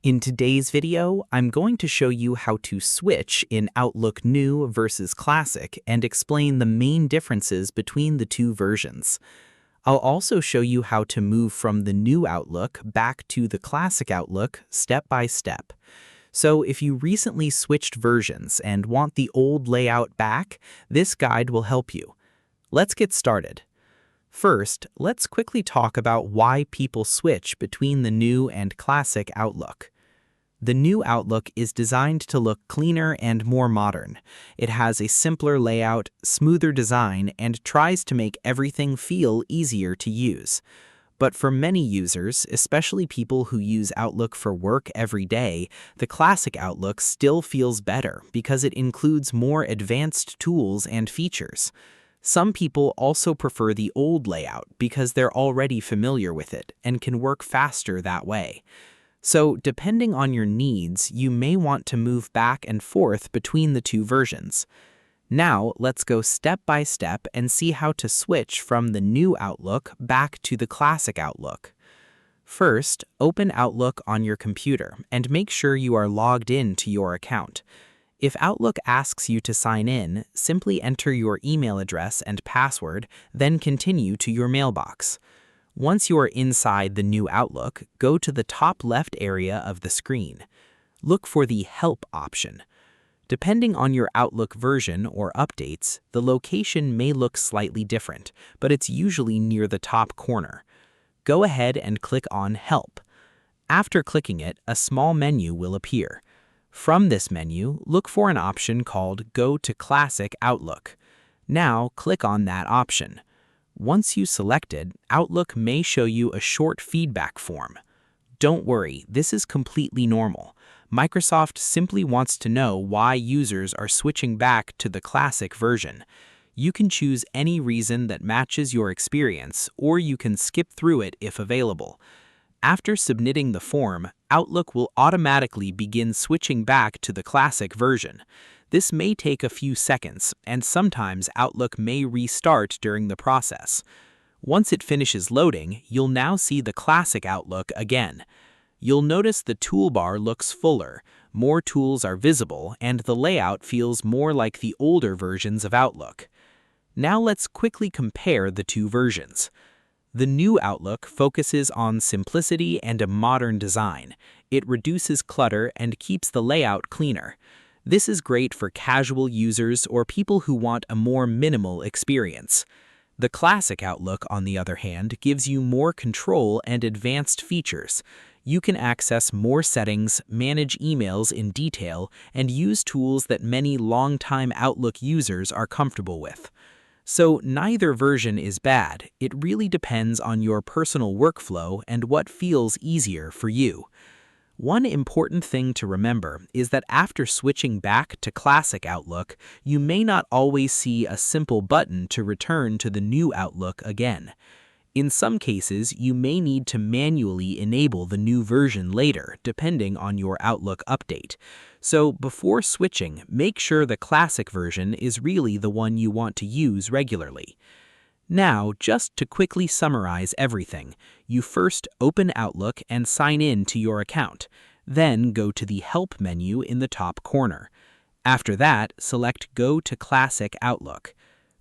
In today's video, I'm going to show you how to switch in Outlook New versus Classic and explain the main differences between the two versions. I'll also show you how to move from the new Outlook back to the Classic Outlook step by step. So if you recently switched versions and want the old layout back, this guide will help you. Let's get started. First, let's quickly talk about why people switch between the new and Classic Outlook. The new Outlook is designed to look cleaner and more modern. It has a simpler layout, smoother design, and tries to make everything feel easier to use. But for many users, especially people who use Outlook for work every day, the Classic Outlook still feels better because it includes more advanced tools and features. Some people also prefer the old layout because they're already familiar with it and can work faster that way. So, depending on your needs, you may want to move back and forth between the two versions. Now, let's go step by step and see how to switch from the new Outlook back to the Classic Outlook. First, open Outlook on your computer and make sure you are logged in to your account. If Outlook asks you to sign in, simply enter your email address and password, then continue to your mailbox. Once you are inside the new Outlook, go to the top left area of the screen. Look for the Help option. Depending on your Outlook version or updates, the location may look slightly different, but it's usually near the top corner. Go ahead and click on Help. After clicking it, a small menu will appear. From this menu, look for an option called Go to Classic Outlook. Now, click on that option. Once you select it, Outlook may show you a short feedback form. Don't worry, this is completely normal. Microsoft simply wants to know why users are switching back to the Classic version. You can choose any reason that matches your experience, or you can skip through it if available. After submitting the form, Outlook will automatically begin switching back to the Classic version. This may take a few seconds, and sometimes Outlook may restart during the process. Once it finishes loading, you'll now see the Classic Outlook again. You'll notice the toolbar looks fuller, more tools are visible, and the layout feels more like the older versions of Outlook. Now let's quickly compare the two versions. The new Outlook focuses on simplicity and a modern design. It reduces clutter and keeps the layout cleaner. This is great for casual users or people who want a more minimal experience. The Classic Outlook, on the other hand, gives you more control and advanced features. You can access more settings, manage emails in detail, and use tools that many longtime Outlook users are comfortable with. So neither version is bad. It really depends on your personal workflow and what feels easier for you. One important thing to remember is that after switching back to Classic Outlook, you may not always see a simple button to return to the new Outlook again. In some cases, you may need to manually enable the new version later, depending on your Outlook update. So before switching, make sure the Classic version is really the one you want to use regularly. Now, just to quickly summarize everything, you first open Outlook and sign in to your account. Then go to the Help menu in the top corner. After that, select Go to Classic Outlook.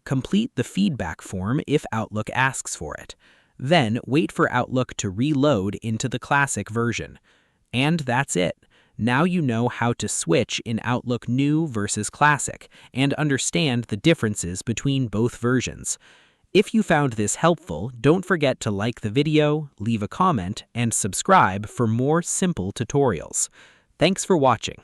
Complete the feedback form if Outlook asks for it. Then wait for Outlook to reload into the Classic version. And that's it. Now you know how to switch in Outlook New versus Classic and understand the differences between both versions. If you found this helpful, don't forget to like the video, leave a comment, and subscribe for more simple tutorials. Thanks for watching.